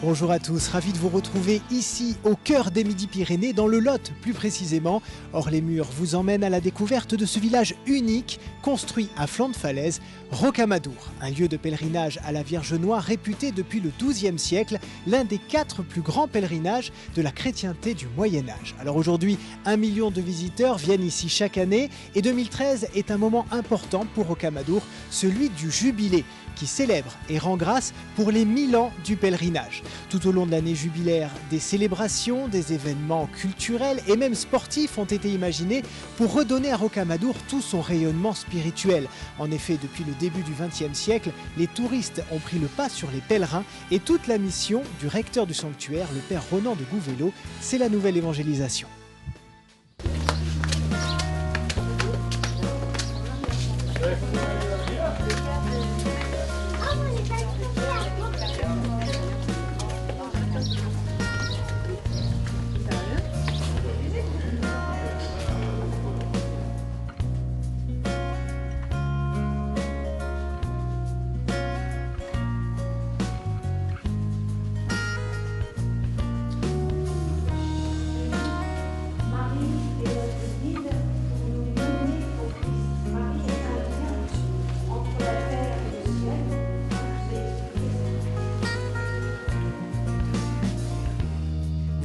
Bonjour à tous, ravi de vous retrouver ici au cœur des Midi-Pyrénées, dans le Lot plus précisément. Hors-les-Murs vous emmène à la découverte de ce village unique, construit à flanc de falaise, Rocamadour, un lieu de pèlerinage à la Vierge Noire réputé depuis le XIIe siècle, l'un des 4 plus grands pèlerinages de la chrétienté du Moyen-Âge. Alors aujourd'hui, 1 million de visiteurs viennent ici chaque année et 2013 est un moment important pour Rocamadour, celui du jubilé, qui célèbre et rend grâce pour les 1000 ans du pèlerinage. Tout au long de l'année jubilaire, des célébrations, des événements culturels et même sportifs ont été imaginés pour redonner à Rocamadour tout son rayonnement spirituel. En effet, depuis le début du XXe siècle, les touristes ont pris le pas sur les pèlerins et toute la mission du recteur du sanctuaire, le père Ronan de Gouvelot, c'est la nouvelle évangélisation.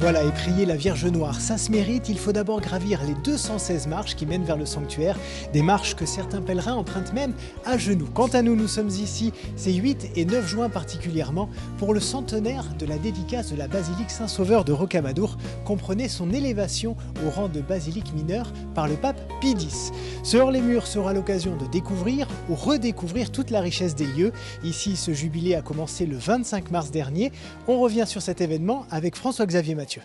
Voilà, et prier la Vierge Noire, ça se mérite. Il faut d'abord gravir les 216 marches qui mènent vers le sanctuaire, des marches que certains pèlerins empruntent même à genoux. Quant à nous, nous sommes ici ces 8 et 9 juin particulièrement pour le centenaire de la dédicace de la basilique Saint-Sauveur de Rocamadour, comprenait son élévation au rang de basilique mineure par le pape Pie X. Ce hors-les-murs sera l'occasion de découvrir ou redécouvrir toute la richesse des lieux. Ici, ce jubilé a commencé le 25 mars dernier. On revient sur cet événement avec François-Xavier Mathieu.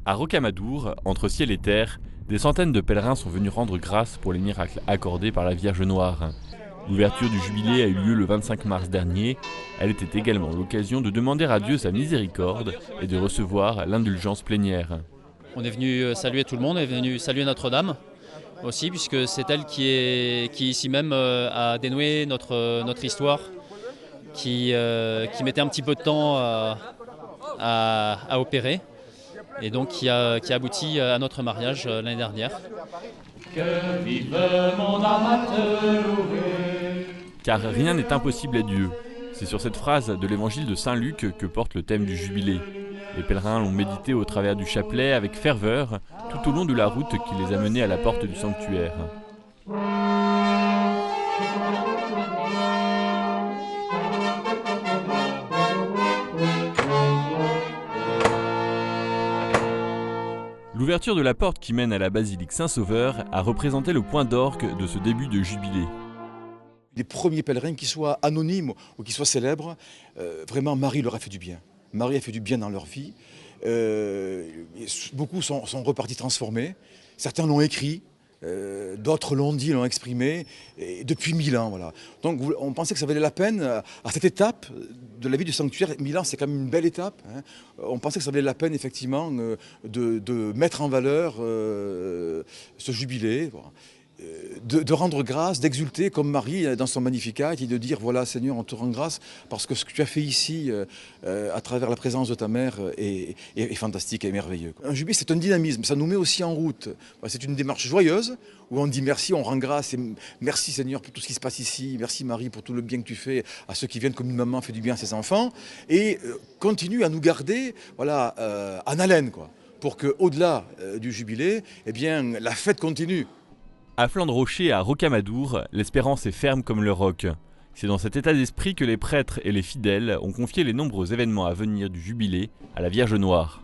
À Rocamadour, entre ciel et terre, des centaines de pèlerins sont venus rendre grâce pour les miracles accordés par la Vierge Noire. L'ouverture du jubilé a eu lieu le 25 mars dernier. Elle était également l'occasion de demander à Dieu sa miséricorde et de recevoir l'indulgence plénière. On est venu saluer tout le monde, on est venu saluer Notre-Dame aussi, puisque c'est elle qui ici même a dénoué notre histoire, qui mettait un petit peu de temps à opérer. Et donc qui a abouti à notre mariage l'année dernière. Que vive mon âme à te louer. Car rien n'est impossible à Dieu. C'est sur cette phrase de l'évangile de Saint Luc que porte le thème du jubilé. Les pèlerins l'ont médité au travers du chapelet avec ferveur tout au long de la route qui les a menés à la porte du sanctuaire. L'ouverture de la porte qui mène à la basilique Saint-Sauveur a représenté le point d'orgue de ce début de jubilé. Les premiers pèlerins, qu'ils soient anonymes ou qu'ils soient célèbres, vraiment Marie leur a fait du bien. Marie a fait du bien dans leur vie. Beaucoup sont repartis transformés. Certains l'ont écrit, d'autres l'ont dit, l'ont exprimé, et depuis 1000 ans. Voilà. Donc on pensait que ça valait la peine, à cette étape de la vie du sanctuaire, 1000 ans c'est quand même une belle étape, hein. On pensait que ça valait la peine effectivement de mettre en valeur ce jubilé. Voilà. De rendre grâce, d'exulter comme Marie dans son Magnificat et de dire voilà Seigneur on te rend grâce parce que ce que tu as fait ici à travers la présence de ta mère est fantastique et merveilleux. Un jubilé c'est un dynamisme, ça nous met aussi en route. C'est une démarche joyeuse où on dit merci, on rend grâce et merci Seigneur pour tout ce qui se passe ici, merci Marie pour tout le bien que tu fais à ceux qui viennent comme une maman fait du bien à ses enfants et continue à nous garder voilà, en haleine quoi, pour qu'au-delà du jubilé, eh bien, la fête continue. À flanc de rocher à Rocamadour, l'espérance est ferme comme le roc. C'est dans cet état d'esprit que les prêtres et les fidèles ont confié les nombreux événements à venir du jubilé à la Vierge Noire.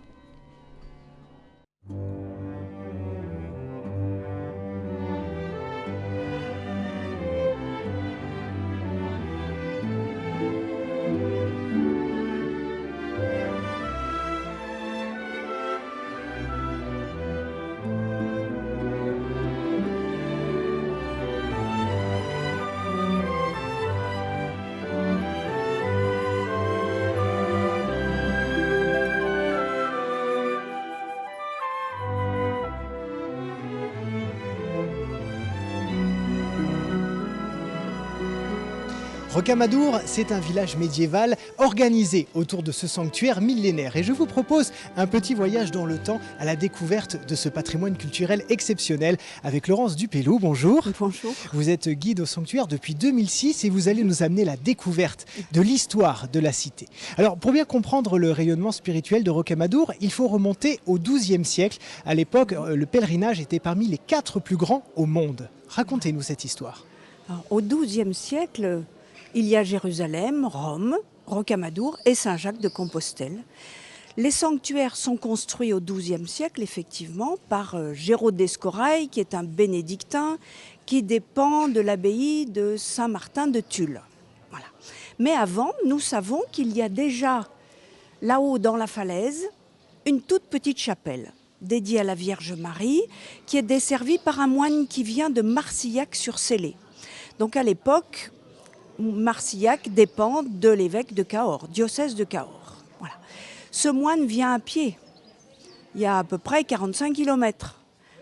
Rocamadour, c'est un village médiéval organisé autour de ce sanctuaire millénaire. Et je vous propose un petit voyage dans le temps à la découverte de ce patrimoine culturel exceptionnel avec Laurence Dupellou. Bonjour. Bonjour. Vous êtes guide au sanctuaire depuis 2006 et vous allez nous amener la découverte de l'histoire de la cité. Alors, pour bien comprendre le rayonnement spirituel de Rocamadour, il faut remonter au XIIe siècle. À l'époque, le pèlerinage était parmi les 4 plus grands au monde. Racontez-nous cette histoire. Alors, au XIIe siècle, il y a Jérusalem, Rome, Rocamadour et Saint-Jacques de Compostelle. Les sanctuaires sont construits au XIIe siècle, effectivement, par Géraud d'Escorail, qui est un bénédictin qui dépend de l'abbaye de Saint-Martin de Tulle. Voilà. Mais avant, nous savons qu'il y a déjà, là-haut dans la falaise, une toute petite chapelle dédiée à la Vierge Marie, qui est desservie par un moine qui vient de Marcillac-sur-Célé. Donc à l'époque, Marcillac dépend de l'évêque de Cahors, diocèse de Cahors. Voilà. Ce moine vient à pied. Il y a à peu près 45 km.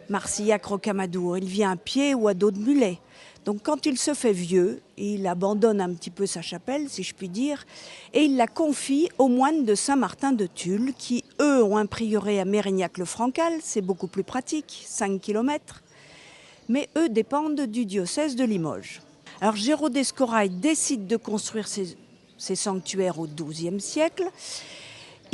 Marcillac-Rocamadour, il vient à pied ou à dos de mulet. Donc quand il se fait vieux, il abandonne un petit peu sa chapelle, si je puis dire, et il la confie aux moines de Saint-Martin de Tulle, qui, eux, ont un prieuré à Mérignac-le-Francal, c'est beaucoup plus pratique, 5 km, mais eux dépendent du diocèse de Limoges. Alors Géraud d'Escorail décide de construire ces sanctuaires au XIIe siècle.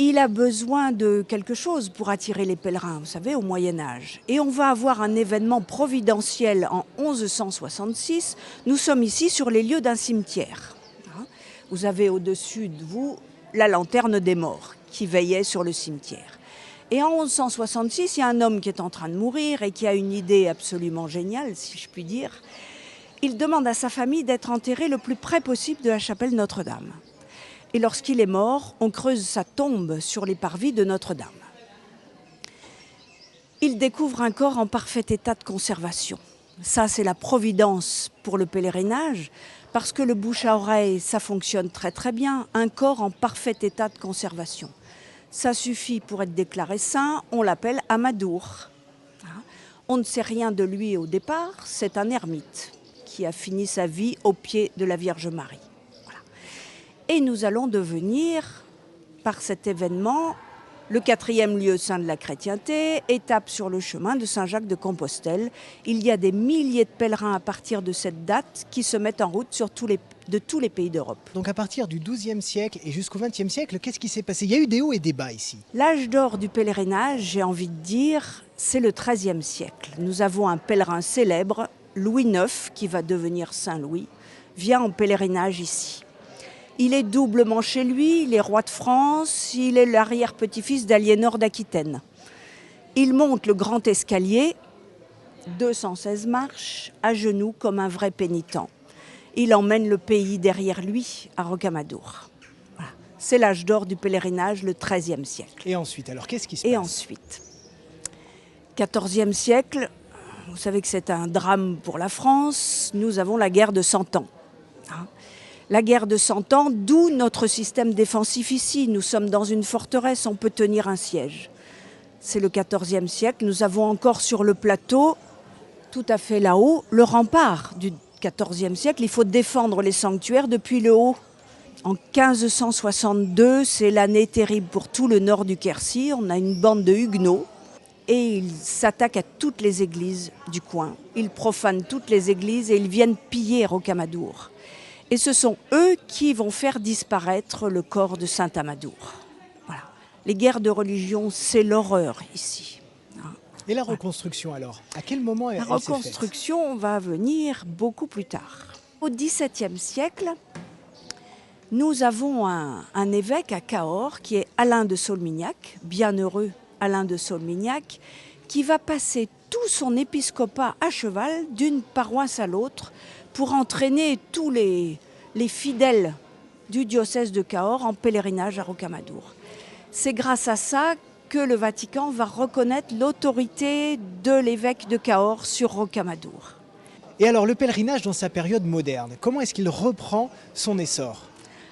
Il a besoin de quelque chose pour attirer les pèlerins, vous savez, au Moyen-Âge. Et on va avoir un événement providentiel en 1166. Nous sommes ici sur les lieux d'un cimetière. Vous avez au-dessus de vous la lanterne des morts qui veillait sur le cimetière. Et en 1166, il y a un homme qui est en train de mourir et qui a une idée absolument géniale, si je puis dire. Il demande à sa famille d'être enterré le plus près possible de la chapelle Notre-Dame. Et lorsqu'il est mort, on creuse sa tombe sur les parvis de Notre-Dame. Il découvre un corps en parfait état de conservation. Ça, c'est la providence pour le pèlerinage, parce que le bouche à oreille, ça fonctionne très très bien. Un corps en parfait état de conservation. Ça suffit pour être déclaré saint, on l'appelle Amadour. On ne sait rien de lui au départ, c'est un ermite qui a fini sa vie au pied de la Vierge Marie. Voilà. Et nous allons devenir, par cet événement, le 4e lieu saint de la chrétienté, étape sur le chemin de Saint-Jacques de Compostelle. Il y a des milliers de pèlerins à partir de cette date qui se mettent en route de tous les pays d'Europe. Donc à partir du XIIe siècle et jusqu'au XXe siècle, qu'est-ce qui s'est passé? Il y a eu des hauts et des bas ici. L'âge d'or du pèlerinage, j'ai envie de dire, c'est le XIIIe siècle. Nous avons un pèlerin célèbre, Louis IX, qui va devenir Saint-Louis, vient en pèlerinage ici. Il est doublement chez lui, il est roi de France, il est l'arrière-petit-fils d'Aliénor d'Aquitaine. Il monte le grand escalier, 216 marches, à genoux comme un vrai pénitent. Il emmène le pays derrière lui, à Rocamadour. Voilà. C'est l'âge d'or du pèlerinage, le XIIIe siècle. Et ensuite, alors qu'est-ce qui se passe? Et ensuite, XIVe siècle, vous savez que c'est un drame pour la France, nous avons la guerre de 100 ans. La guerre de 100 ans, d'où notre système défensif ici. Nous sommes dans une forteresse, on peut tenir un siège. C'est le XIVe siècle, nous avons encore sur le plateau, tout à fait là-haut, le rempart du XIVe siècle. Il faut défendre les sanctuaires depuis le haut. En 1562, c'est l'année terrible pour tout le nord du Quercy. On a une bande de huguenots. Et ils s'attaquent à toutes les églises du coin. Ils profanent toutes les églises et ils viennent piller Rocamadour. Et ce sont eux qui vont faire disparaître le corps de Saint Amadour. Voilà. Les guerres de religion, c'est l'horreur ici. Et la reconstruction alors? À quel moment elle s'est faite? La reconstruction va venir beaucoup plus tard. Au XVIIe siècle, nous avons un évêque à Cahors qui est Alain de Saulmignac, bienheureux Alain de Saulmignac, qui va passer tout son épiscopat à cheval d'une paroisse à l'autre pour entraîner tous les fidèles du diocèse de Cahors en pèlerinage à Rocamadour. C'est grâce à ça que le Vatican va reconnaître l'autorité de l'évêque de Cahors sur Rocamadour. Et alors le pèlerinage dans sa période moderne, comment est-ce qu'il reprend son essor?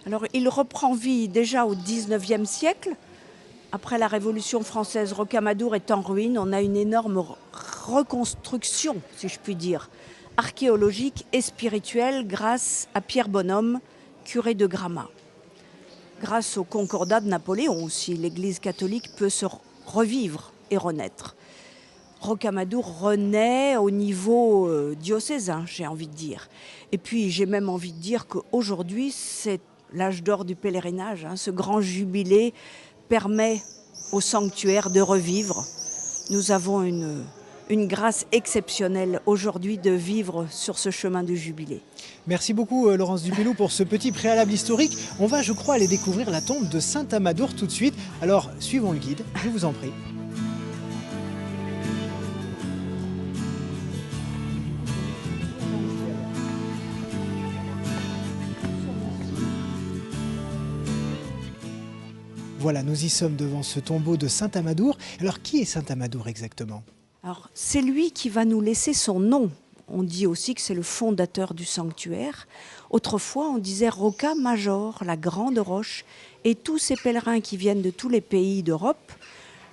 Alors il reprend vie déjà au XIXe siècle. Après la Révolution française, Rocamadour est en ruine. On a une énorme reconstruction, si je puis dire, archéologique et spirituelle grâce à Pierre Bonhomme, curé de Gramat. Grâce au concordat de Napoléon aussi, l'Église catholique peut se revivre et renaître. Rocamadour renaît au niveau diocésain, j'ai envie de dire. Et puis j'ai même envie de dire qu'aujourd'hui, c'est l'âge d'or du pèlerinage. Ce grand jubilé permet au sanctuaire de revivre. Nous avons une grâce exceptionnelle aujourd'hui de vivre sur ce chemin du jubilé. Merci beaucoup Laurence Dupellot pour ce petit préalable historique. On va, je crois, aller découvrir la tombe de Saint Amadour tout de suite. Alors suivons le guide, je vous en prie. Voilà, nous y sommes devant ce tombeau de Saint Amadour. Alors, qui est Saint Amadour exactement? Alors, c'est lui qui va nous laisser son nom. On dit aussi que c'est le fondateur du sanctuaire. Autrefois, on disait Rocca Major, la grande roche. Et tous ces pèlerins qui viennent de tous les pays d'Europe,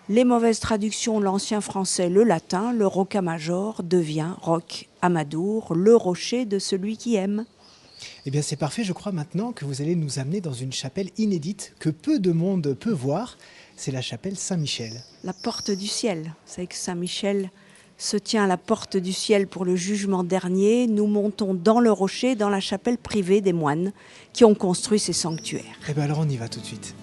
les mauvaises traductions, l'ancien français, le latin, le Rocca Major devient Roc Amadour, le rocher de celui qui aime. Eh bien c'est parfait, je crois maintenant que vous allez nous amener dans une chapelle inédite que peu de monde peut voir. C'est la chapelle Saint-Michel. La porte du ciel. Vous savez que Saint-Michel se tient à la porte du ciel pour le jugement dernier. Nous montons dans le rocher, dans la chapelle privée des moines qui ont construit ces sanctuaires. Eh bien alors on y va tout de suite.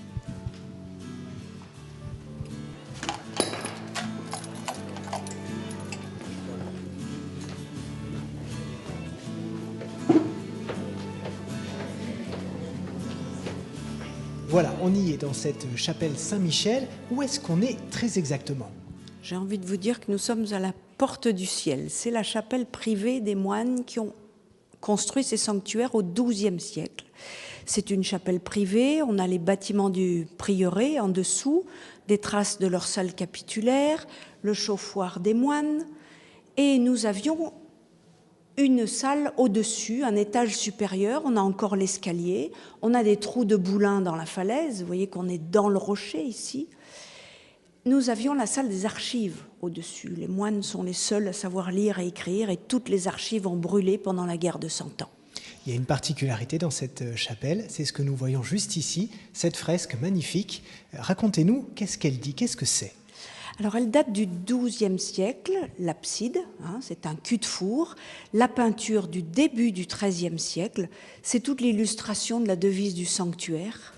Voilà, on y est dans cette chapelle Saint-Michel. Où est-ce qu'on est très exactement? J'ai envie de vous dire que nous sommes à la porte du ciel. C'est la chapelle privée des moines qui ont construit ces sanctuaires au XIIe siècle. C'est une chapelle privée, on a les bâtiments du prieuré en dessous, des traces de leur salle capitulaire, le chauffoir des moines, et nous avions une salle au-dessus, un étage supérieur, on a encore l'escalier, on a des trous de boulins dans la falaise, vous voyez qu'on est dans le rocher ici. Nous avions la salle des archives au-dessus. Les moines sont les seuls à savoir lire et écrire et toutes les archives ont brûlé pendant la guerre de 100 ans. Il y a une particularité dans cette chapelle, c'est ce que nous voyons juste ici, cette fresque magnifique. Racontez-nous, qu'est-ce qu'elle dit, qu'est-ce que c'est? Alors elle date du XIIe siècle, l'abside, c'est un cul-de-four. La peinture du début du XIIIe siècle, c'est toute l'illustration de la devise du sanctuaire.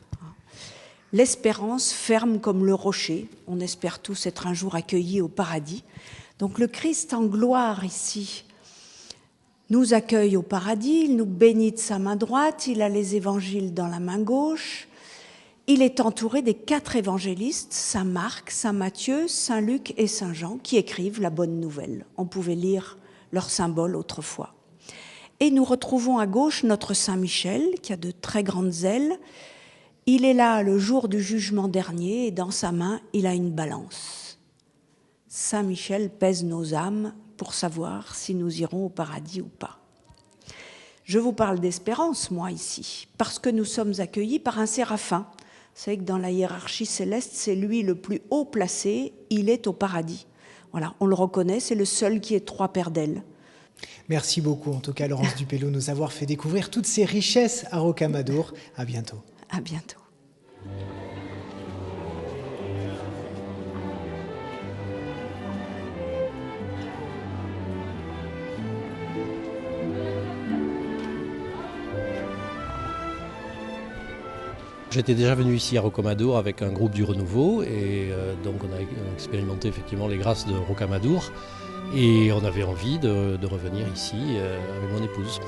L'espérance ferme comme le rocher, on espère tous être un jour accueillis au paradis. Donc le Christ en gloire ici nous accueille au paradis, il nous bénit de sa main droite, il a les évangiles dans la main gauche. Il est entouré des 4 évangélistes, Saint Marc, Saint Matthieu, Saint Luc et Saint Jean, qui écrivent la bonne nouvelle. On pouvait lire leurs symboles autrefois. Et nous retrouvons à gauche notre Saint Michel, qui a de très grandes ailes. Il est là le jour du jugement dernier et dans sa main, il a une balance. Saint Michel pèse nos âmes pour savoir si nous irons au paradis ou pas. Je vous parle d'espérance, moi, ici, parce que nous sommes accueillis par un séraphin. Vous savez que dans la hiérarchie céleste, c'est lui le plus haut placé, il est au paradis. Voilà, on le reconnaît, c'est le seul qui ait 3 paires d'ailes. Merci beaucoup, en tout cas, Laurence Dupellot, nous avoir fait découvrir toutes ces richesses à Rocamadour. À bientôt. À bientôt. J'étais déjà venu ici à Rocamadour avec un groupe du Renouveau et donc on a expérimenté effectivement les grâces de Rocamadour et on avait envie de revenir ici avec mon épouse.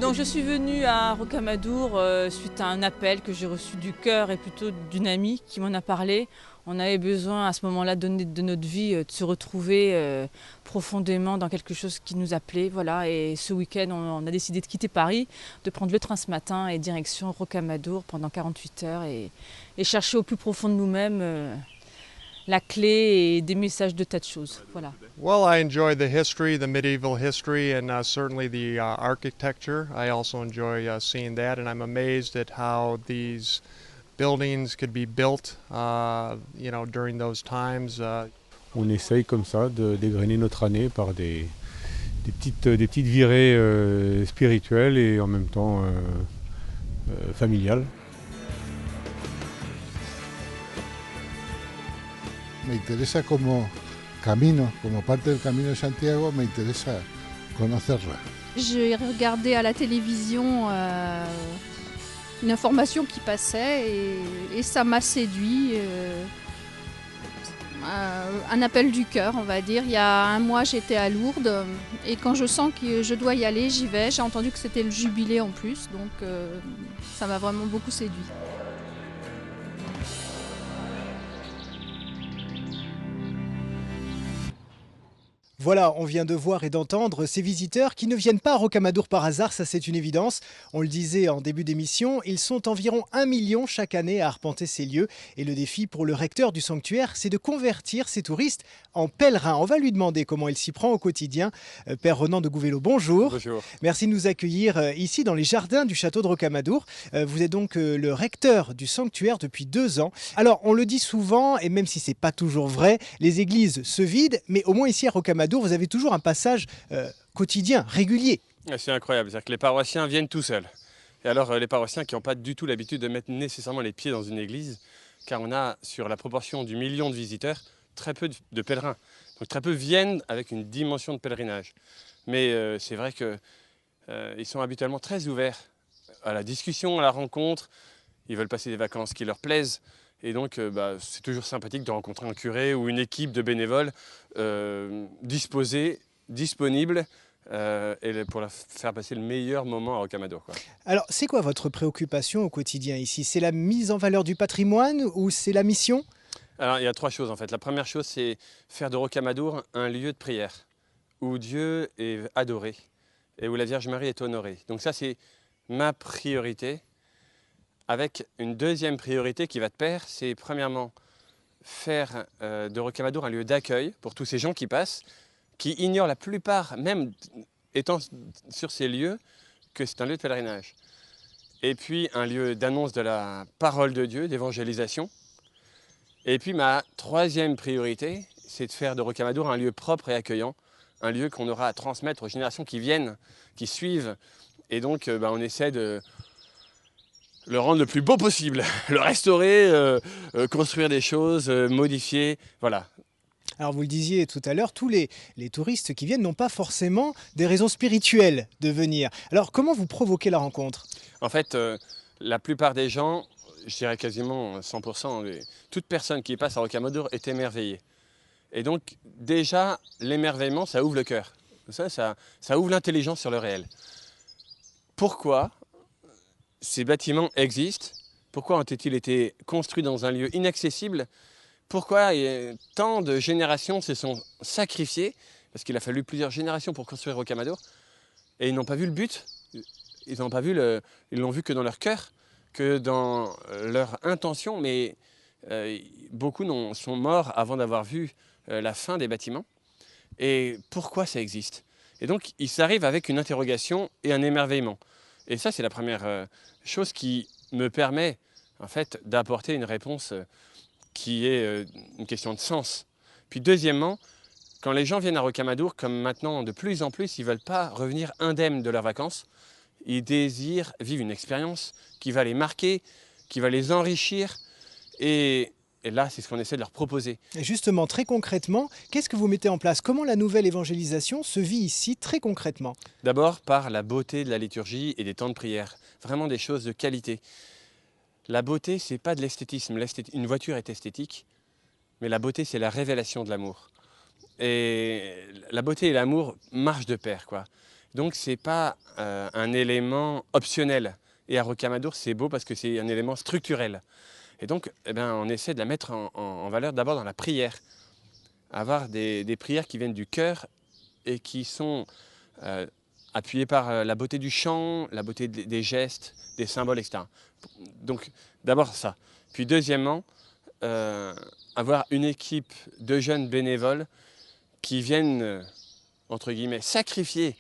Donc je suis venue à Rocamadour suite à un appel que j'ai reçu du cœur et plutôt d'une amie qui m'en a parlé. On avait besoin à ce moment-là de notre vie de se retrouver profondément dans quelque chose qui nous appelait. Voilà. Et ce week-end, on a décidé de quitter Paris, de prendre le train ce matin et direction Rocamadour pendant 48 heures et chercher au plus profond de nous-mêmes la clé et des messages de tas de choses. Voilà. Well, I enjoy the history, the medieval history, and certainly the architecture. I also enjoy seeing that, and I'm amazed at how these buildings could be built, during those times. on essaye comme ça d'égrener notre année par des petites virées spirituelles et en même temps familiales. Me interesa como camino, como parte del Camino de Santiago, me interesa conocerla. J'ai regardé à la télévision une information qui passait et ça m'a séduit. Un appel du cœur, on va dire. Il y a un mois, j'étais à Lourdes et quand je sens que je dois y aller, j'y vais. J'ai entendu que c'était le jubilé en plus, donc ça m'a vraiment beaucoup séduit. Voilà, on vient de voir et d'entendre ces visiteurs qui ne viennent pas à Rocamadour par hasard, ça c'est une évidence. On le disait en début d'émission, ils sont environ 1 million chaque année à arpenter ces lieux. Et le défi pour le recteur du sanctuaire, c'est de convertir ces touristes en pèlerins. On va lui demander comment il s'y prend au quotidien. Père Ronan de Gouvelot, bonjour. Bonjour. Merci de nous accueillir ici dans les jardins du château de Rocamadour. Vous êtes donc le recteur du sanctuaire depuis 2 ans. Alors on le dit souvent, et même si c'est pas toujours vrai, les églises se vident, mais au moins ici à Rocamadour, vous avez toujours un passage quotidien, régulier. C'est incroyable, c'est-à-dire que les paroissiens viennent tout seuls. Et alors les paroissiens qui n'ont pas du tout l'habitude de mettre nécessairement les pieds dans une église, car on a sur la proportion du million de visiteurs, très peu de pèlerins. Donc très peu viennent avec une dimension de pèlerinage. Mais c'est vrai qu'ils sont habituellement très ouverts à la discussion, à la rencontre. Ils veulent passer des vacances qui leur plaisent. Et donc, c'est toujours sympathique de rencontrer un curé ou une équipe de bénévoles disposés, disponibles, pour faire passer le meilleur moment à Rocamadour, quoi. Alors, c'est quoi votre préoccupation au quotidien ici? C'est la mise en valeur du patrimoine ou c'est la mission? Alors, il y a 3 choses en fait. La première chose, c'est faire de Rocamadour un lieu de prière, où Dieu est adoré et où la Vierge Marie est honorée. Donc ça, c'est ma priorité. Avec une deuxième priorité qui va de pair, c'est premièrement faire de Rocamadour un lieu d'accueil pour tous ces gens qui passent, qui ignorent la plupart, même étant sur ces lieux, que c'est un lieu de pèlerinage. Et puis un lieu d'annonce de la parole de Dieu, d'évangélisation. Et puis ma troisième priorité, c'est de faire de Rocamadour un lieu propre et accueillant, un lieu qu'on aura à transmettre aux générations qui viennent, qui suivent. Et donc on essaie de le rendre le plus beau possible, le restaurer, construire des choses, modifier, voilà. Alors vous le disiez tout à l'heure, tous les touristes qui viennent n'ont pas forcément des raisons spirituelles de venir. Alors comment vous provoquez la rencontre? En fait, la plupart des gens, je dirais quasiment 100%, toute personne qui passe à Rocamadour est émerveillée. Et donc déjà, l'émerveillement, ça ouvre le cœur. Ça ouvre l'intelligence sur le réel. Pourquoi ces bâtiments existent? Pourquoi ont-ils été construits dans un lieu inaccessible? Pourquoi tant de générations se sont sacrifiées? Parce qu'il a fallu plusieurs générations pour construire Rocamadour. Et ils n'ont pas vu le but. Ils l'ont vu que dans leur cœur, que dans leur intention. Mais beaucoup sont morts avant d'avoir vu la fin des bâtiments. Et pourquoi ça existe? Et donc, ils s'arrivent avec une interrogation et un émerveillement. Et ça, c'est la première chose qui me permet en fait, d'apporter une réponse qui est une question de sens. Puis deuxièmement, quand les gens viennent à Rocamadour, comme maintenant de plus en plus, ils ne veulent pas revenir indemnes de leurs vacances. Ils désirent vivre une expérience qui va les marquer, qui va les enrichir. Et là, c'est ce qu'on essaie de leur proposer. Et justement, très concrètement, qu'est-ce que vous mettez en place? Comment la nouvelle évangélisation se vit ici, très concrètement? D'abord, par la beauté de la liturgie et des temps de prière. Vraiment des choses de qualité. La beauté, ce n'est pas de l'esthétisme. Une voiture est esthétique, mais la beauté, c'est la révélation de l'amour. Et la beauté et l'amour marchent de pair, quoi. Donc, ce n'est pas un élément optionnel. Et à Rocamadour, c'est beau parce que c'est un élément structurel. Et donc, on essaie de la mettre en valeur d'abord dans la prière. Avoir des prières qui viennent du cœur et qui sont appuyées par la beauté du chant, la beauté des gestes, des symboles, etc. Donc, d'abord ça. Puis deuxièmement, avoir une équipe de jeunes bénévoles qui viennent, entre guillemets, sacrifier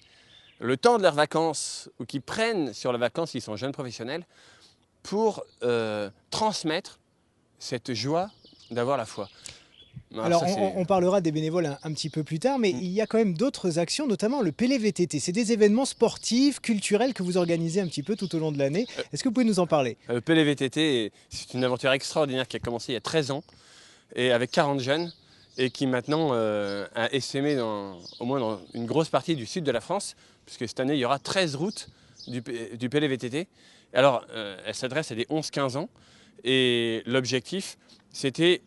le temps de leurs vacances ou qui prennent sur leurs vacances, s'ils sont jeunes professionnels, pour transmettre cette joie d'avoir la foi. Alors, on parlera des bénévoles un petit peu plus tard, mais il y a quand même d'autres actions, notamment le PLVTT. C'est des événements sportifs, culturels que vous organisez un petit peu tout au long de l'année. Est-ce que vous pouvez nous en parler? Le PLVTT, c'est une aventure extraordinaire qui a commencé il y a 13 ans, et avec 40 jeunes, et qui maintenant a essaimé au moins dans une grosse partie du sud de la France, puisque cette année, il y aura 13 routes du PLVTT. Alors, elle s'adresse à des 11-15 ans, et l'objectif, c'était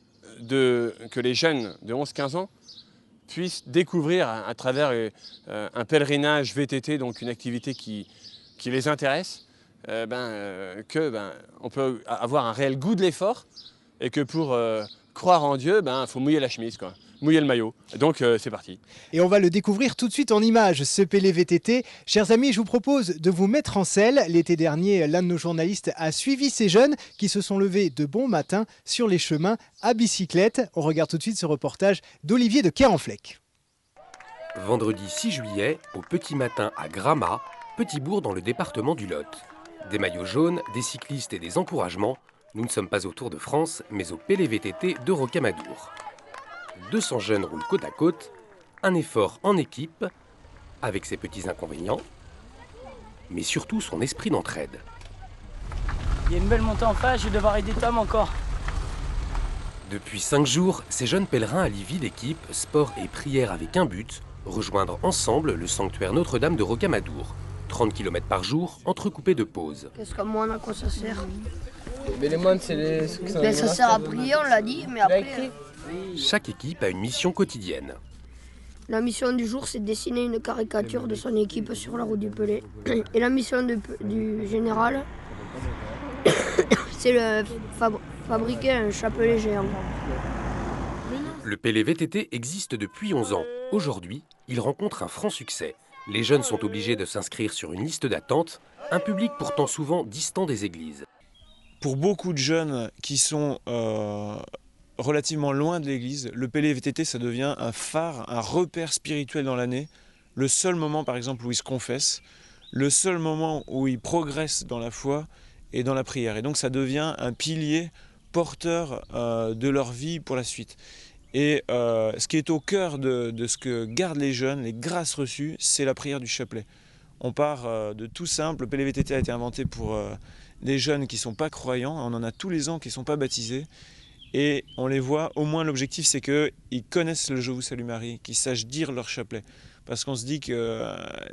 que les jeunes de 11-15 ans puissent découvrir à travers un pèlerinage VTT, donc une activité qui les intéresse, on peut avoir un réel goût de l'effort et que pour croire en Dieu, faut mouiller la chemise, quoi. Mouiller le maillot. Donc c'est parti. Et on va le découvrir tout de suite en images, ce PLVTT. Chers amis, je vous propose de vous mettre en selle. L'été dernier, l'un de nos journalistes a suivi ces jeunes qui se sont levés de bon matin sur les chemins à bicyclette. On regarde tout de suite ce reportage d'Olivier de Kerenfleck. Vendredi 6 juillet, au petit matin à Gramat, petit bourg dans le département du Lot. Des maillots jaunes, des cyclistes et des encouragements. Nous ne sommes pas au Tour de France, mais au PLVTT de Rocamadour. 200 jeunes roulent côte à côte, un effort en équipe, avec ses petits inconvénients, mais surtout son esprit d'entraide. Il y a une belle montée en face, je vais devoir aider Tom encore. Depuis 5 jours, ces jeunes pèlerins allient vie d'équipe, sport et prière avec un but, rejoindre ensemble le sanctuaire Notre-Dame de Rocamadour. 30 km par jour, entrecoupés de pauses. Qu'est-ce qu'à moi, à quoi ça sert? Mais les moines, c'est les... Ça sert à prier, on l'a dit, mais après... Chaque équipe a une mission quotidienne. La mission du jour, c'est de dessiner une caricature de son équipe sur la route du Pelé. Et la mission du général, c'est de fabriquer un chapelet géant. Le PLVTT existe depuis 11 ans. Aujourd'hui, il rencontre un franc succès. Les jeunes sont obligés de s'inscrire sur une liste d'attente, un public pourtant souvent distant des églises. Pour beaucoup de jeunes qui sont relativement loin de l'église, le PLVTT, ça devient un phare, un repère spirituel dans l'année. Le seul moment, par exemple, où ils se confessent, le seul moment où ils progressent dans la foi et dans la prière. Et donc, ça devient un pilier porteur de leur vie pour la suite. Et ce qui est au cœur de ce que gardent les jeunes, les grâces reçues, c'est la prière du chapelet. On part de tout simple. Le PLVTT a été inventé pour des jeunes qui ne sont pas croyants. On en a tous les ans qui ne sont pas baptisés. Et on les voit, au moins l'objectif c'est qu'ils connaissent le Je vous salue Marie, qu'ils sachent dire leur chapelet. Parce qu'on se dit que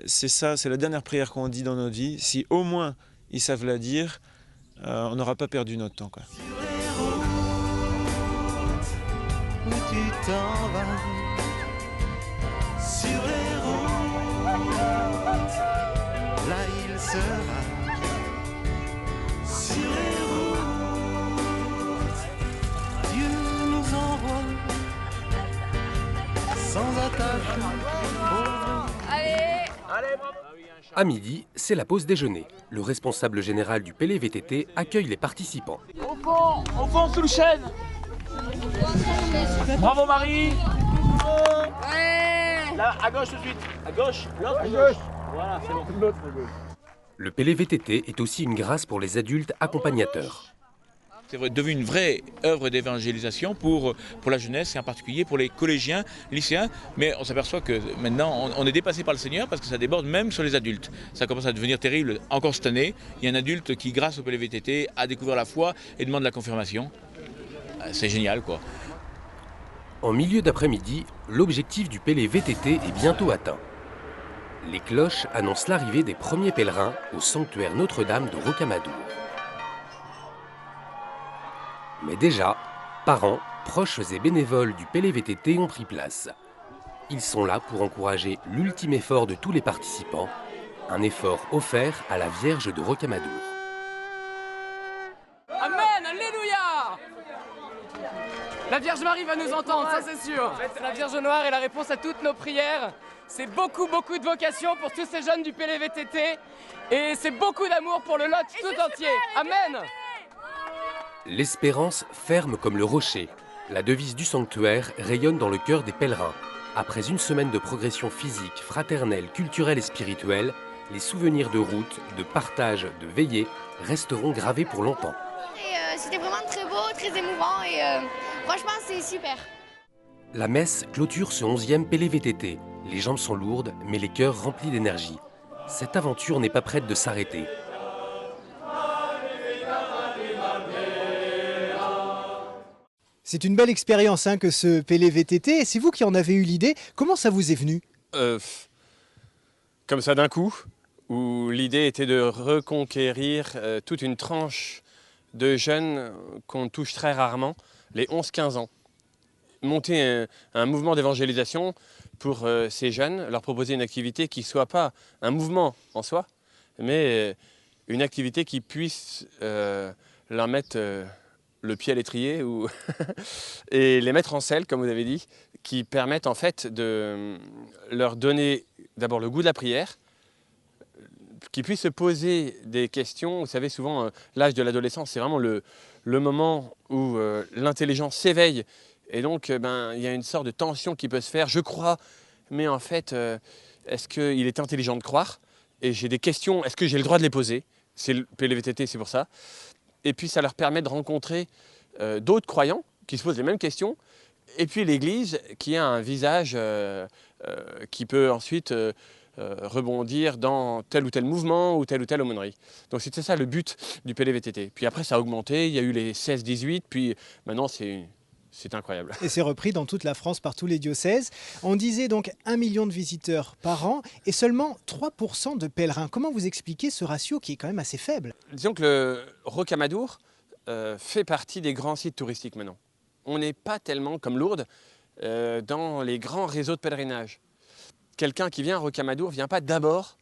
c'est ça, c'est la dernière prière qu'on dit dans notre vie. Si au moins ils savent la dire, on n'aura pas perdu notre temps, quoi. Où tu t'en vas sur les routes, là il sera sur les routes. Dieu nous envoie sans attache. Allez, À midi, c'est la pause déjeuner. Le responsable général du PLVTT accueille les participants. Au fond, sous le chêne. Bravo Marie. ouais. Là, à gauche tout de suite. À gauche, l'autre à gauche. Voilà, c'est bon. L'autre à gauche. Le PLVTT est aussi une grâce pour les adultes accompagnateurs. C'est devenu une vraie œuvre d'évangélisation pour la jeunesse et en particulier pour les collégiens, lycéens. Mais on s'aperçoit que maintenant on est dépassé par le Seigneur parce que ça déborde même sur les adultes. Ça commence à devenir terrible encore cette année. Il y a un adulte qui, grâce au PLVTT, a découvert la foi et demande la confirmation. C'est génial, quoi. En milieu d'après-midi, l'objectif du PLVTT est bientôt atteint. Les cloches annoncent l'arrivée des premiers pèlerins au sanctuaire Notre-Dame de Rocamadour. Mais déjà, parents, proches et bénévoles du PLVTT ont pris place. Ils sont là pour encourager l'ultime effort de tous les participants, un effort offert à la Vierge de Rocamadour. Amen, alléluia. La Vierge Marie va nous entendre, ça c'est sûr. La Vierge Noire est la réponse à toutes nos prières. C'est beaucoup de vocation pour tous ces jeunes du PLVTT. Et c'est beaucoup d'amour pour le Lot tout entier. Amen. L'espérance ferme comme le rocher. La devise du sanctuaire rayonne dans le cœur des pèlerins. Après une semaine de progression physique, fraternelle, culturelle et spirituelle, les souvenirs de route, de partage, de veillée resteront gravés pour longtemps. C'était vraiment très beau, très émouvant et franchement c'est super. La messe clôture ce 11e PLVTT. Les jambes sont lourdes, mais les cœurs remplis d'énergie. Cette aventure n'est pas prête de s'arrêter. C'est une belle expérience hein, que ce PLVTT. C'est vous qui en avez eu l'idée. Comment ça vous est venu? Comme ça d'un coup, où l'idée était de reconquérir toute une tranche de jeunes qu'on touche très rarement, les 11-15 ans. Monter un mouvement d'évangélisation pour ces jeunes, leur proposer une activité qui ne soit pas un mouvement en soi, mais une activité qui puisse leur mettre le pied à l'étrier et les mettre en selle, comme vous avez dit, qui permettent en fait de leur donner d'abord le goût de la prière, qu'ils puissent se poser des questions. Vous savez, souvent, l'âge de l'adolescence, c'est vraiment le moment où l'intelligence s'éveille. Et donc, il y a une sorte de tension qui peut se faire. Je crois, mais en fait, est-ce qu'il est intelligent de croire? Et j'ai des questions, est-ce que j'ai le droit de les poser? C'est le PLVTT, c'est pour ça. Et puis, ça leur permet de rencontrer d'autres croyants qui se posent les mêmes questions. Et puis, l'Église qui a un visage qui peut ensuite rebondir dans tel ou tel mouvement ou telle aumônerie. Donc, c'était ça le but du PLVTT. Puis après, ça a augmenté. Il y a eu les 16-18, puis maintenant, c'est incroyable. Et c'est repris dans toute la France par tous les diocèses. On disait donc 1 million de visiteurs par an et seulement 3% de pèlerins. Comment vous expliquez ce ratio qui est quand même assez faible? Disons que le Rocamadour fait partie des grands sites touristiques maintenant. On n'est pas tellement comme Lourdes dans les grands réseaux de pèlerinage. Quelqu'un qui vient à Rocamadour ne vient pas d'abord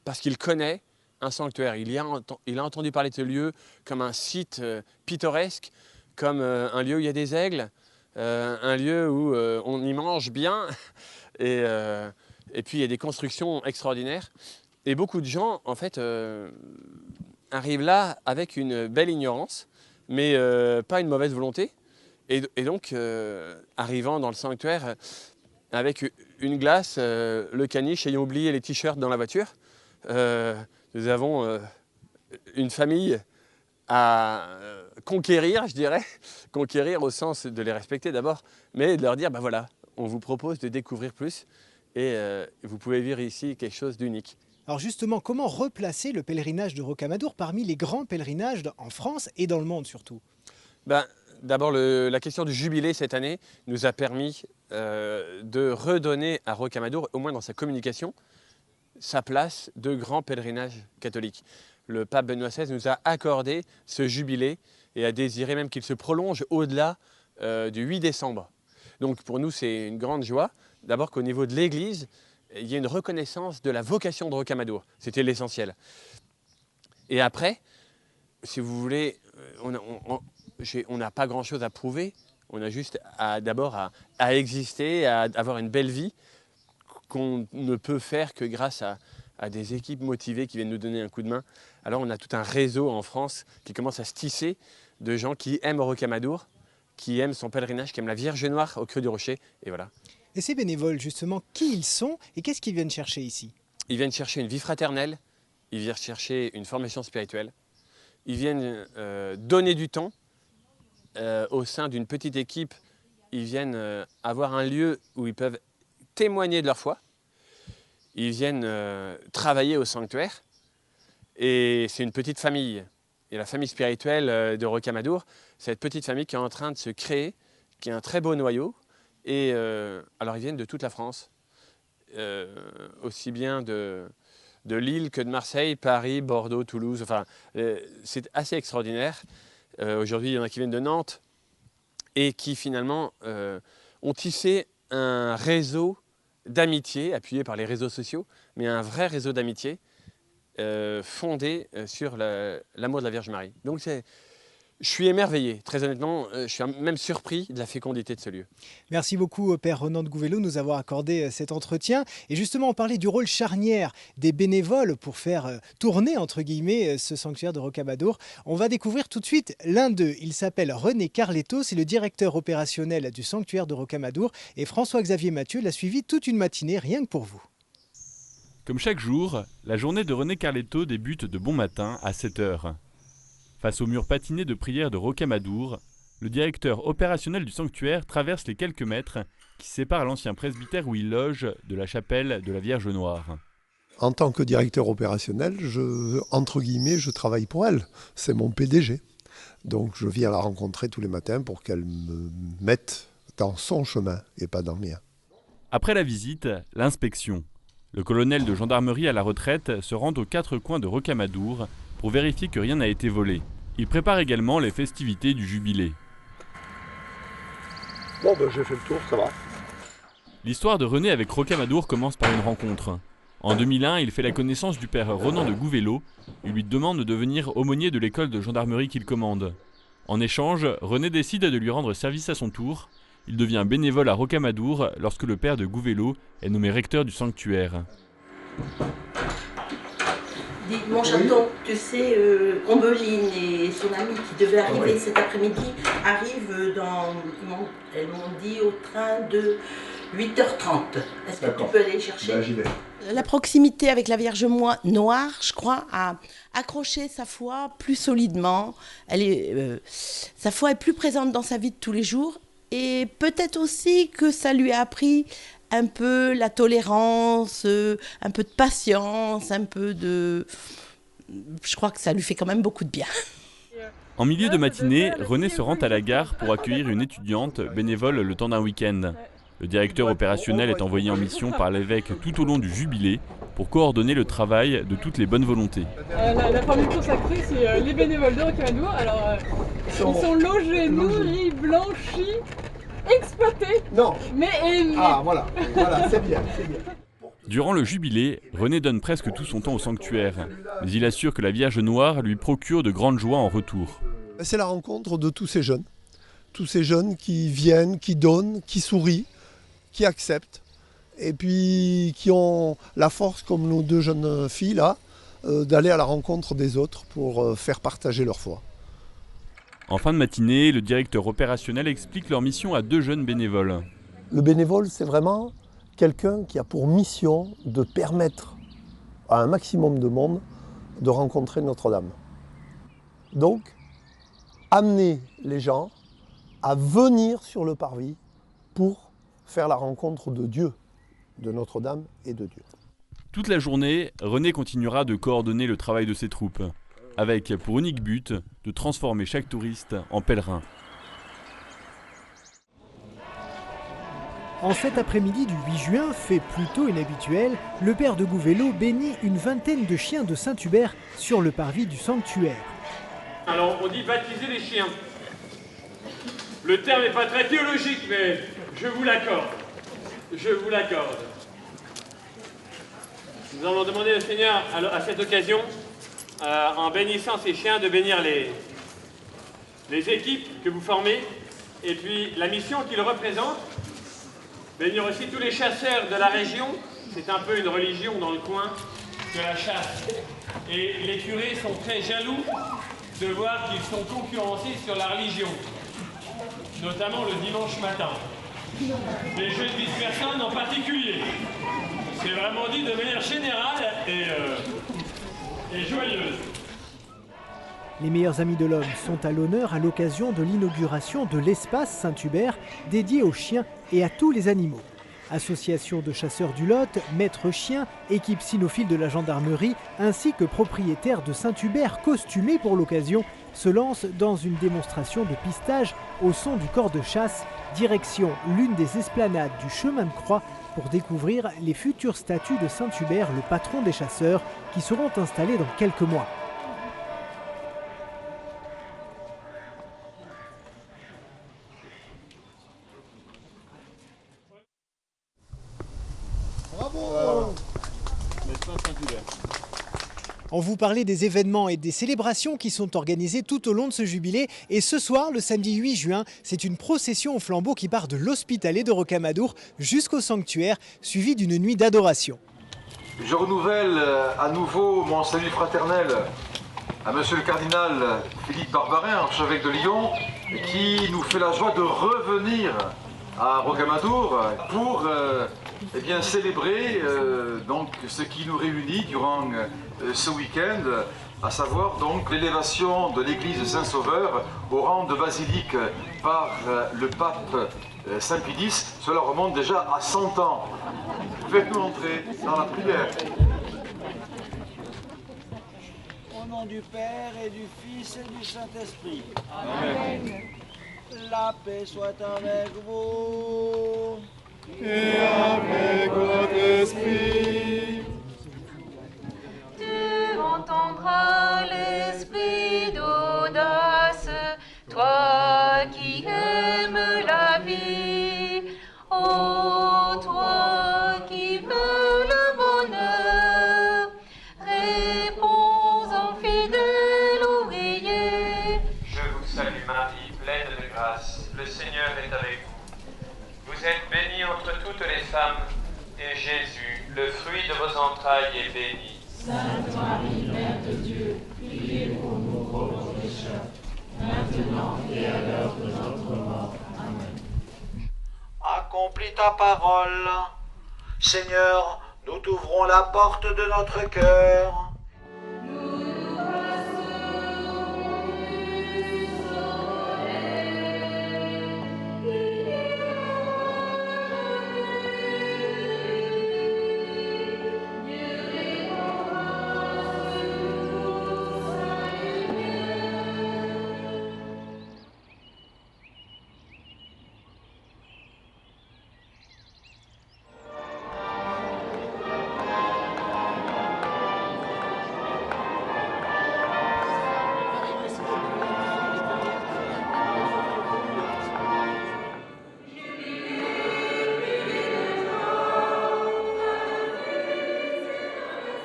parce qu'il connaît un sanctuaire. Il a entendu parler de ce lieu comme un site pittoresque, comme un lieu où il y a des aigles, un lieu où on y mange bien, et puis il y a des constructions extraordinaires. Et beaucoup de gens, en fait, arrivent là avec une belle ignorance, mais pas une mauvaise volonté. Et donc, arrivant dans le sanctuaire avec une glace, le caniche ayant oublié les t-shirts dans la voiture, nous avons une famille à conquérir, je dirais, conquérir au sens de les respecter d'abord, mais de leur dire, voilà, on vous propose de découvrir plus et vous pouvez vivre ici quelque chose d'unique. Alors justement, comment replacer le pèlerinage de Rocamadour parmi les grands pèlerinages en France et dans le monde surtout? D'abord, la question du jubilé cette année nous a permis de redonner à Rocamadour, au moins dans sa communication, sa place de grand pèlerinage catholique. Le pape Benoît XVI nous a accordé ce jubilé et a désiré même qu'il se prolonge au-delà du 8 décembre. Donc pour nous, c'est une grande joie. D'abord qu'au niveau de l'Église, il y a une reconnaissance de la vocation de Rocamadour. C'était l'essentiel. Et après, si vous voulez, on n'a pas grand-chose à prouver. On a juste d'abord à exister, à avoir une belle vie qu'on ne peut faire que grâce à des équipes motivées qui viennent nous donner un coup de main. Alors on a tout un réseau en France qui commence à se tisser de gens qui aiment Rocamadour, qui aiment son pèlerinage, qui aiment la Vierge Noire au Creux du Rocher, et voilà. Et ces bénévoles, justement, qui ils sont et qu'est-ce qu'ils viennent chercher ici? Ils viennent chercher une vie fraternelle, ils viennent chercher une formation spirituelle, ils viennent donner du temps au sein d'une petite équipe, ils viennent avoir un lieu où ils peuvent témoigner de leur foi. Ils viennent travailler au sanctuaire et c'est une petite famille. Et la famille spirituelle de Rocamadour, c'est cette petite famille qui est en train de se créer, qui est un très beau noyau. Et alors ils viennent de toute la France, aussi bien de Lille que de Marseille, Paris, Bordeaux, Toulouse. Enfin, c'est assez extraordinaire. Aujourd'hui, il y en a qui viennent de Nantes et qui finalement ont tissé un réseau d'amitié, appuyé par les réseaux sociaux, mais un vrai réseau d'amitié fondé sur l'amour de la Vierge Marie. Donc je suis émerveillé, très honnêtement, je suis même surpris de la fécondité de ce lieu. Merci beaucoup Père Ronan de Gouvelot de nous avoir accordé cet entretien. Et justement, on parlait du rôle charnière des bénévoles pour faire tourner, entre guillemets, ce sanctuaire de Rocamadour. On va découvrir tout de suite l'un d'eux. Il s'appelle René Carletto, c'est le directeur opérationnel du sanctuaire de Rocamadour. Et François-Xavier Mathieu l'a suivi toute une matinée, rien que pour vous. Comme chaque jour, la journée de René Carletto débute de bon matin à 7 h. Face au mur patiné de prière de Rocamadour, le directeur opérationnel du sanctuaire traverse les quelques mètres qui sépare l'ancien presbytère où il loge de la chapelle de la Vierge Noire. En tant que directeur opérationnel, je travaille pour elle. C'est mon PDG. Donc je viens la rencontrer tous les matins pour qu'elle me mette dans son chemin et pas dans le mien. Après la visite, l'inspection. Le colonel de gendarmerie à la retraite se rend aux 4 coins de Rocamadour pour vérifier que rien n'a été volé. Il prépare également les festivités du jubilé. Bon, j'ai fait le tour, ça va. L'histoire de René avec Rocamadour commence par une rencontre. En 2001, il fait la connaissance du père Ronan de Gouvelot. Il lui demande de devenir aumônier de l'école de gendarmerie qu'il commande. En échange, René décide de lui rendre service à son tour. Il devient bénévole à Rocamadour lorsque le père de Gouvelot est nommé recteur du sanctuaire. Dites, mon chaton, tu sais, Ombeline et son ami qui devait arriver cet après-midi arrivent elles m'ont dit au train de 8h30. Est-ce que tu peux aller chercher? J'y vais. La proximité avec la Vierge Noire, je crois, a accroché sa foi plus solidement. Sa foi est plus présente dans sa vie de tous les jours. Et peut-être aussi que ça lui a appris un peu la tolérance, un peu de patience, un peu de... Je crois que ça lui fait quand même beaucoup de bien. En milieu de matinée, René se rend à la gare pour accueillir une étudiante bénévole le temps d'un week-end. Le directeur opérationnel est envoyé en mission par l'évêque tout au long du jubilé pour coordonner le travail de toutes les bonnes volontés. La formule consacrée, c'est les bénévoles de Rocamadour. Alors, ils sont logés, nourris, blanchis, exploités, mais aimés. Ah voilà, c'est bien, c'est bien. Durant le jubilé, René donne presque tout son temps au sanctuaire, mais il assure que la Vierge Noire lui procure de grandes joies en retour. C'est la rencontre de tous ces jeunes qui viennent, qui donnent, qui sourient, qui acceptent, et puis qui ont la force, comme nos 2 jeunes filles là, d'aller à la rencontre des autres pour faire partager leur foi. En fin de matinée, le directeur opérationnel explique leur mission à 2 jeunes bénévoles. Le bénévole, c'est vraiment quelqu'un qui a pour mission de permettre à un maximum de monde de rencontrer Notre-Dame. Donc, amener les gens à venir sur le parvis pour faire la rencontre de Dieu, de Notre-Dame et de Dieu. Toute la journée, René continuera de coordonner le travail de ses troupes, avec pour unique but de transformer chaque touriste en pèlerin. En cet après-midi du 8 juin, fait plutôt inhabituel, le père de Gouvelot bénit une vingtaine de chiens de Saint-Hubert sur le parvis du sanctuaire. Alors on dit baptiser les chiens. Le terme n'est pas très théologique, mais je vous l'accorde. Je vous l'accorde. Nous allons demander au Seigneur à cette occasion, en bénissant ces chiens, de bénir les équipes que vous formez et puis la mission qu'ils représentent. Bénir aussi tous les chasseurs de la région. C'est un peu une religion dans le coin de la chasse. Et les curés sont très jaloux de voir qu'ils sont concurrencés sur la religion, notamment le dimanche matin. Les jeux de vice-personne en particulier. C'est vraiment dit de manière générale et joyeuse. Les meilleurs amis de l'homme sont à l'honneur à l'occasion de l'inauguration de l'espace Saint-Hubert dédié aux chiens et à tous les animaux. Association de chasseurs du Lot, maîtres chiens, équipe cynophile de la gendarmerie ainsi que propriétaires de Saint-Hubert costumés pour l'occasion se lancent dans une démonstration de pistage au son du corps de chasse, direction l'une des esplanades du chemin de croix pour découvrir les futures statues de Saint-Hubert, le patron des chasseurs, qui seront installées dans quelques mois. On vous parlait des événements et des célébrations qui sont organisés tout au long de ce jubilé. Et ce soir, le samedi 8 juin, c'est une procession au flambeau qui part de l'Hospitalet de Rocamadour jusqu'au sanctuaire, suivie d'une nuit d'adoration. Je renouvelle à nouveau mon salut fraternel à Monsieur le Cardinal Philippe Barbarin, archevêque de Lyon, qui nous fait la joie de revenir à Rocamadour pour célébrer donc ce qui nous réunit durant ce week-end, à savoir donc l'élévation de l'église Saint-Sauveur au rang de basilique par le pape Saint-Pie X, cela remonte déjà à 100 ans. Faites-nous entrer dans la prière. Au nom du Père et du Fils et du Saint-Esprit. Amen. La paix soit avec vous. Et avec votre esprit. Tu entendras l'esprit d'audace, toi qui aimes la vie. Ô toi qui veux le bonheur, réponds en fidèle ouvrier. Je vous salue Marie, pleine de grâce, le Seigneur est avec vous. Vous êtes bénie entre toutes les femmes, et Jésus, le fruit de vos entrailles, est béni. Sainte Marie, Mère de Dieu, priez pour nous pauvres pécheurs, maintenant et à l'heure de notre mort. Amen. Accomplis ta parole. Seigneur, nous t'ouvrons la porte de notre cœur.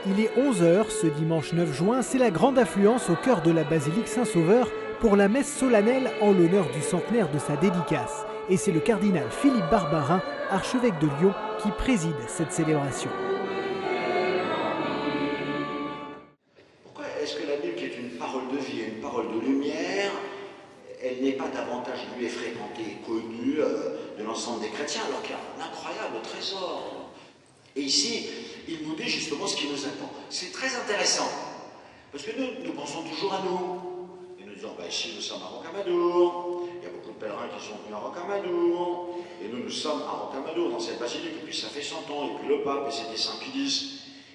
Il est 11h ce dimanche 9 juin, c'est la grande affluence au cœur de la basilique Saint-Sauveur pour la messe solennelle en l'honneur du centenaire de sa dédicace. Et c'est le cardinal Philippe Barbarin, archevêque de Lyon, qui préside cette célébration. Pourquoi est-ce que la Bible, qui est une parole de vie et une parole de lumière, elle n'est pas davantage lue et fréquentée et connue de l'ensemble des chrétiens, alors qu'il y a un incroyable trésor? Et ici, il nous dit justement ce qui nous attend. C'est très intéressant, parce que nous pensons toujours à nous. Et nous disons, ici nous sommes à Rocamadour, il y a beaucoup de pèlerins qui sont venus à Rocamadour, et nous sommes à Rocamadour, dans cette basilique, et puis ça fait 100 ans, et puis le pape, et c'était Saint-Pie X,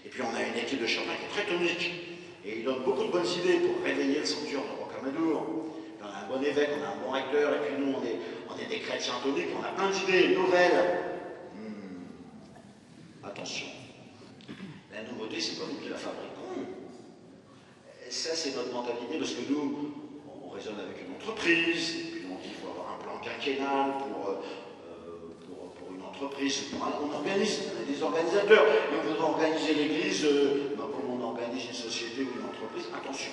et puis on a une équipe de chapelains qui est très tonique, et il donne beaucoup de bonnes idées pour réveiller le sanctuaire de Rocamadour. On a un bon évêque, on a un bon recteur, et puis nous on est des chrétiens toniques, on a plein d'idées nouvelles. Attention, la nouveauté, c'est pas nous qui la fabriquons. Ça, c'est notre mentalité, parce que nous, on raisonne avec une entreprise, et puis on dit qu'il faut avoir un plan quinquennal pour une entreprise. On organise, on est des organisateurs, et on veut organiser l'Église comme on organise une société ou une entreprise. Attention,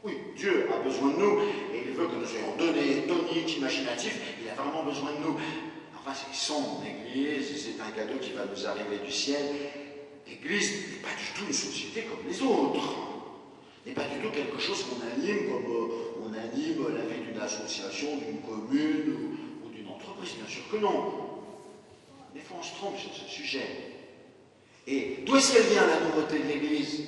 oui, Dieu a besoin de nous, et il veut que nous soyons donnés, toniques, imaginatifs, il a vraiment besoin de nous. Enfin, c'est son Église, c'est un cadeau qui va nous arriver du ciel. L'Église n'est pas du tout une société comme les autres. N'est pas du tout quelque chose qu'on anime comme on anime la vie d'une association, d'une commune ou d'une entreprise. Bien sûr que non. Des fois, on se trompe sur ce sujet. Et d'où est-ce qu'elle vient, la nouveauté de l'Église?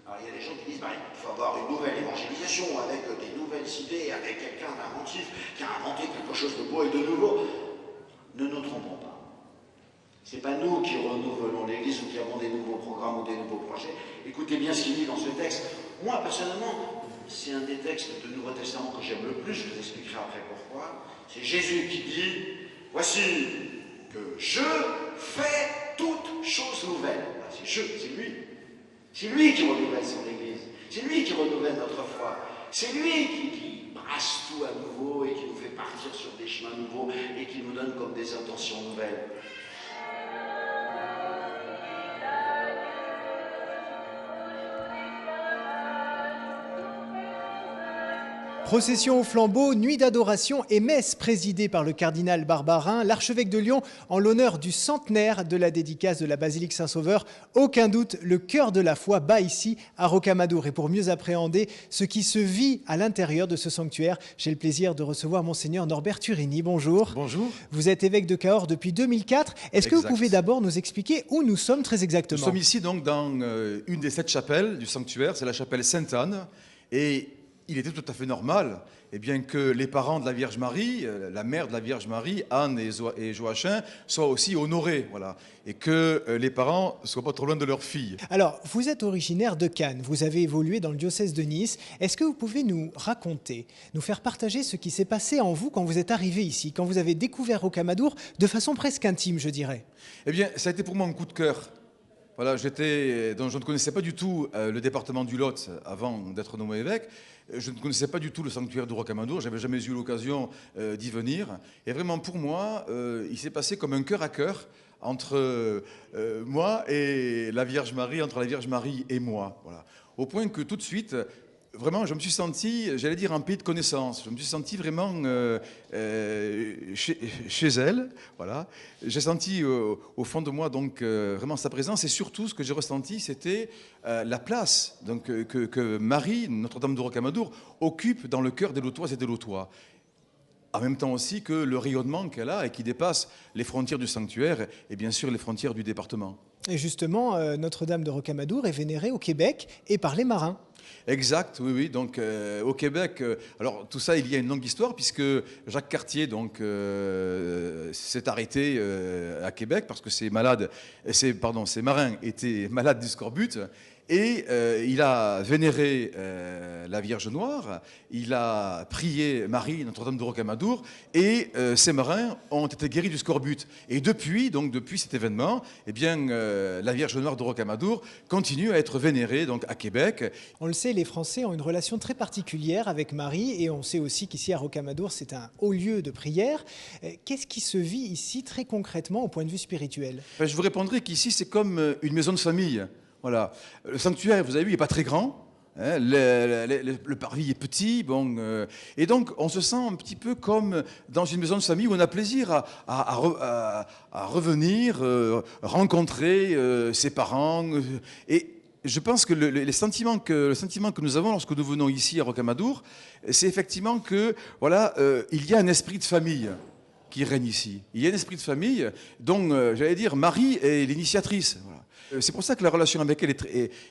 Alors, il y a des gens qui disent, il faut avoir une nouvelle évangélisation avec des nouvelles idées, avec quelqu'un d'inventif qui a inventé quelque chose de beau et de nouveau. Ne nous trompons pas. Ce n'est pas nous qui renouvelons l'Église ou qui avons des nouveaux programmes ou des nouveaux projets. Écoutez bien ce qu'il dit dans ce texte. Moi, personnellement, c'est un des textes du Nouveau Testament que j'aime le plus, je vous expliquerai après pourquoi. C'est Jésus qui dit, voici que je fais toutes choses nouvelles. C'est lui. C'est lui qui renouvelle son Église. C'est lui qui renouvelle notre foi. C'est lui qui brasse tout à nouveau et qui nous fait partir sur des chemins nouveaux et qui nous donne comme des intentions nouvelles. Procession au flambeau, nuit d'adoration et messe présidée par le cardinal Barbarin, l'archevêque de Lyon, en l'honneur du centenaire de la dédicace de la basilique Saint-Sauveur. Aucun doute, le cœur de la foi bat ici à Rocamadour. Et pour mieux appréhender ce qui se vit à l'intérieur de ce sanctuaire, j'ai le plaisir de recevoir Monseigneur Norbert Turini. Bonjour. Bonjour. Vous êtes évêque de Cahors depuis 2004. Est-ce que vous pouvez d'abord nous expliquer où nous sommes très exactement? Nous sommes ici donc dans une des 7 chapelles du sanctuaire, c'est la chapelle Sainte-Anne. Et il était tout à fait normal que les parents de la Vierge Marie, la mère de la Vierge Marie, Anne et Joachim, soient aussi honorés, voilà, et que les parents ne soient pas trop loin de leur fille. Alors, vous êtes originaire de Cannes, vous avez évolué dans le diocèse de Nice. Est-ce que vous pouvez nous raconter, nous faire partager ce qui s'est passé en vous quand vous êtes arrivé ici, quand vous avez découvert Rocamadour de façon presque intime, je dirais? Eh bien, ça a été pour moi un coup de cœur. Voilà, je ne connaissais pas du tout le département du Lot avant d'être nommé évêque. Je ne connaissais pas du tout le sanctuaire de Rocamadour. Je n'avais jamais eu l'occasion d'y venir. Et vraiment, pour moi, il s'est passé comme un cœur à cœur entre moi et la Vierge Marie, entre la Vierge Marie et moi. Voilà. Au point que tout de suite, vraiment, je me suis senti, j'allais dire, en pays de connaissance. Je me suis senti vraiment chez elle. Voilà. J'ai senti au fond de moi donc vraiment sa présence. Et surtout, ce que j'ai ressenti, c'était la place donc, que Marie, Notre-Dame de Rocamadour, occupe dans le cœur des Lotoises et des Lotois. En même temps aussi que le rayonnement qu'elle a et qui dépasse les frontières du sanctuaire et bien sûr les frontières du département. Et justement, Notre-Dame de Rocamadour est vénérée au Québec et par les marins. Exact, oui, oui. Donc au Québec, alors tout ça, il y a une longue histoire puisque Jacques Cartier donc s'est arrêté à Québec parce que ses marins étaient malades du scorbut. Et il a vénéré la Vierge Noire, il a prié Marie, Notre-Dame de Rocamadour, et ces marins ont été guéris du scorbut. Et depuis cet événement, la Vierge Noire de Rocamadour continue à être vénérée donc, à Québec. On le sait, les Français ont une relation très particulière avec Marie, et on sait aussi qu'ici à Rocamadour, c'est un haut lieu de prière. Qu'est-ce qui se vit ici très concrètement au point de vue spirituel? Je vous répondrai qu'ici, c'est comme une maison de famille. Voilà. Le sanctuaire, vous avez vu, il n'est pas très grand. Hein, le parvis est petit. Et donc, on se sent un petit peu comme dans une maison de famille où on a plaisir à revenir, rencontrer ses parents. Et je pense que le sentiment que nous avons lorsque nous venons ici à Rocamadour, c'est effectivement que voilà, il y a un esprit de famille qui règne ici. Il y a un esprit de famille dont, j'allais dire, Marie est l'initiatrice. Voilà. C'est pour ça que la relation avec elle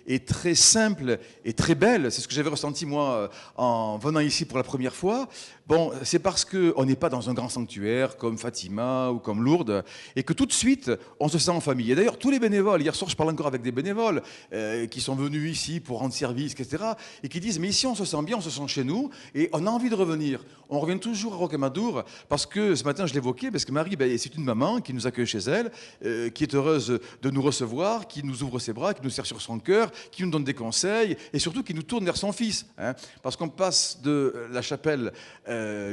est très simple et très belle. C'est ce que j'avais ressenti, moi, en venant ici pour la première fois. Bon, c'est parce qu'on n'est pas dans un grand sanctuaire comme Fatima ou comme Lourdes et que tout de suite, on se sent en famille. Et d'ailleurs, tous les bénévoles, hier soir, je parle encore avec des bénévoles qui sont venus ici pour rendre service, etc. et qui disent, mais ici, on se sent bien, on se sent chez nous et on a envie de revenir. On revient toujours à Rocamadour parce que, ce matin, je l'évoquais, parce que Marie, c'est une maman qui nous accueille chez elle, qui est heureuse de nous recevoir, qui nous ouvre ses bras, qui nous serre sur son cœur, qui nous donne des conseils et surtout qui nous tourne vers son fils. Hein, parce qu'on passe de la chapelle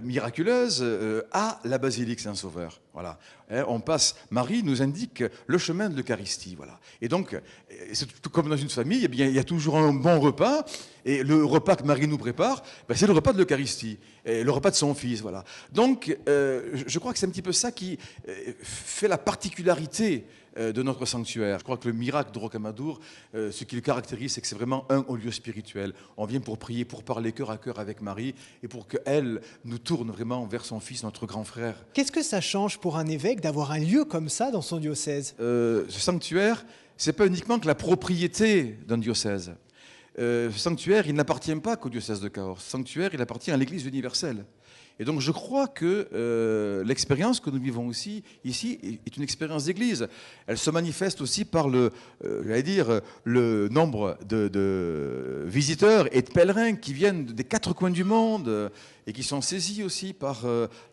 miraculeuse à la basilique Saint-Sauveur. Voilà. On passe, Marie nous indique le chemin de l'Eucharistie. Voilà. Et donc, c'est tout comme dans une famille, il y a toujours un bon repas. Et le repas que Marie nous prépare, c'est le repas de l'Eucharistie, le repas de son fils. Voilà. Donc, je crois que c'est un petit peu ça qui fait la particularité de notre sanctuaire. Je crois que le miracle de Rocamadour, ce qui le caractérise, c'est que c'est vraiment un haut lieu spirituel. On vient pour prier, pour parler cœur à cœur avec Marie et pour qu'elle nous tourne vraiment vers son fils, notre grand frère. Qu'est-ce que ça change pour un évêque d'avoir un lieu comme ça dans son diocèse? Ce sanctuaire, c'est pas uniquement que la propriété d'un diocèse. Ce sanctuaire, il n'appartient pas qu'au diocèse de Cahors. Ce sanctuaire, il appartient à l'Église universelle. Et donc je crois que l'expérience que nous vivons aussi ici est une expérience d'église. Elle se manifeste aussi par le nombre de visiteurs et de pèlerins qui viennent des quatre coins du monde et qui sont saisis aussi par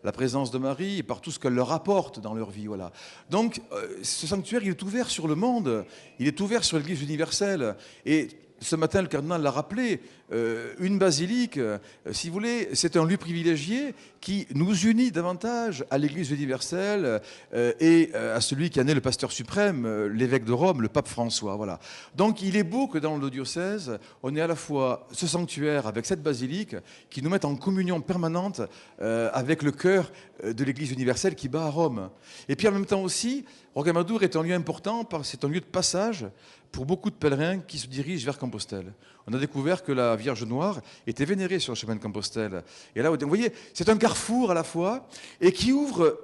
la présence de Marie et par tout ce qu'elle leur apporte dans leur vie. Voilà. Donc ce sanctuaire, il est ouvert sur le monde, il est ouvert sur l'Église universelle. Et ce matin, le cardinal l'a rappelé, une basilique, si vous voulez, c'est un lieu privilégié qui nous unit davantage à l'Église universelle et à celui qui en est le pasteur suprême, l'évêque de Rome, le pape François. Voilà. Donc il est beau que dans le diocèse, on ait à la fois ce sanctuaire avec cette basilique qui nous met en communion permanente avec le cœur de l'Église universelle qui bat à Rome. Et puis en même temps aussi, Rocamadour est un lieu important, c'est un lieu de passage pour beaucoup de pèlerins qui se dirigent vers Compostelle. On a découvert que la Vierge Noire était vénérée sur le chemin de Compostelle. Et là, vous voyez, c'est un carrefour à la fois et qui ouvre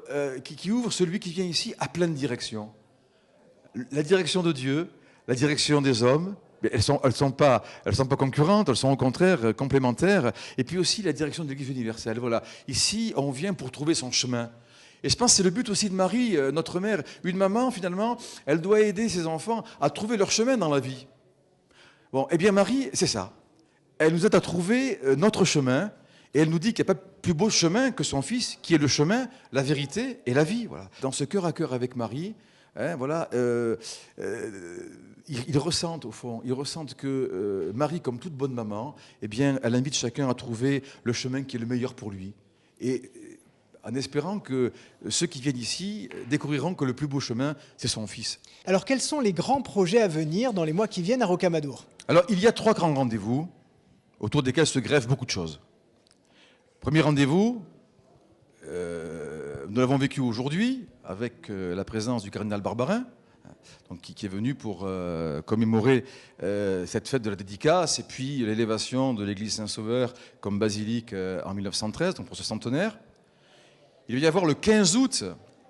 celui qui vient ici à pleine direction. La direction de Dieu, la direction des hommes, Mais elles sont pas concurrentes, elles sont au contraire complémentaires. Et puis aussi la direction de l'Église universelle. Voilà. Ici, on vient pour trouver son chemin. Et je pense que c'est le but aussi de Marie, notre mère. Une maman, finalement, elle doit aider ses enfants à trouver leur chemin dans la vie. Bon, eh bien Marie, c'est ça. Elle nous aide à trouver notre chemin. Et elle nous dit qu'il n'y a pas plus beau chemin que son fils, qui est le chemin, la vérité et la vie. Voilà. Dans ce cœur à cœur avec Marie, hein, voilà, ils ressentent au fond, que Marie, comme toute bonne maman, eh bien, elle invite chacun à trouver le chemin qui est le meilleur pour lui. Et en espérant que ceux qui viennent ici découvriront que le plus beau chemin, c'est son fils. Alors, quels sont les grands projets à venir dans les mois qui viennent à Rocamadour? Alors, il y a 3 grands rendez-vous autour desquels se greffent beaucoup de choses. Premier rendez-vous, nous l'avons vécu aujourd'hui avec la présence du cardinal Barbarin, donc, qui est venu pour commémorer cette fête de la dédicace et puis l'élévation de l'église Saint-Sauveur comme basilique en 1913, donc pour ce centenaire. Il va y avoir le 15 août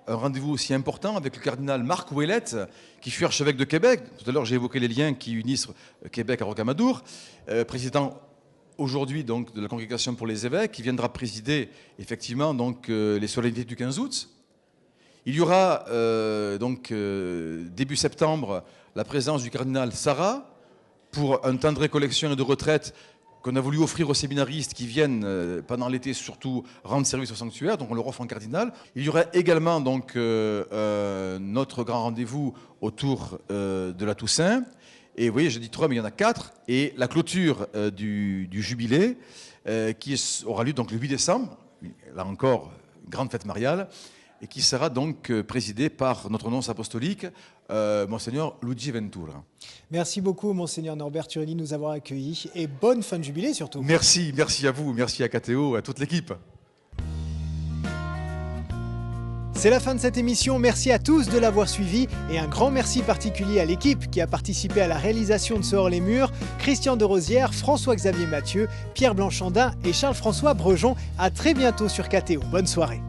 un rendez-vous aussi important avec le cardinal Marc Ouellette, qui fut archevêque de Québec. Tout à l'heure, j'ai évoqué les liens qui unissent Québec à Rocamadour, président aujourd'hui donc de la Congrégation pour les évêques, qui viendra présider effectivement donc les solennités du 15 août. Il y aura début septembre la présence du cardinal Sarah pour un temps de récollection et de retraite qu'on a voulu offrir aux séminaristes qui viennent pendant l'été surtout rendre service au sanctuaire, donc on leur offre un cardinal. Il y aura également donc notre grand rendez-vous autour de la Toussaint. Et vous voyez, je dis 3, mais il y en a 4. Et la clôture du jubilé qui aura lieu donc le 8 décembre, là encore, grande fête mariale, et qui sera donc présidée par notre nonce apostolique, Monseigneur Luigi Ventura. Merci beaucoup, Monseigneur Norbert Turini, de nous avoir accueillis. Et bonne fin de jubilé surtout. Merci à vous, merci à KTO, à toute l'équipe. C'est la fin de cette émission, merci à tous de l'avoir suivi et un grand merci particulier à l'équipe qui a participé à la réalisation de ce Hors les Murs, Christian de Rosière, François-Xavier Mathieu, Pierre Blanchandin et Charles-François Brejon. À très bientôt sur KTO. Bonne soirée.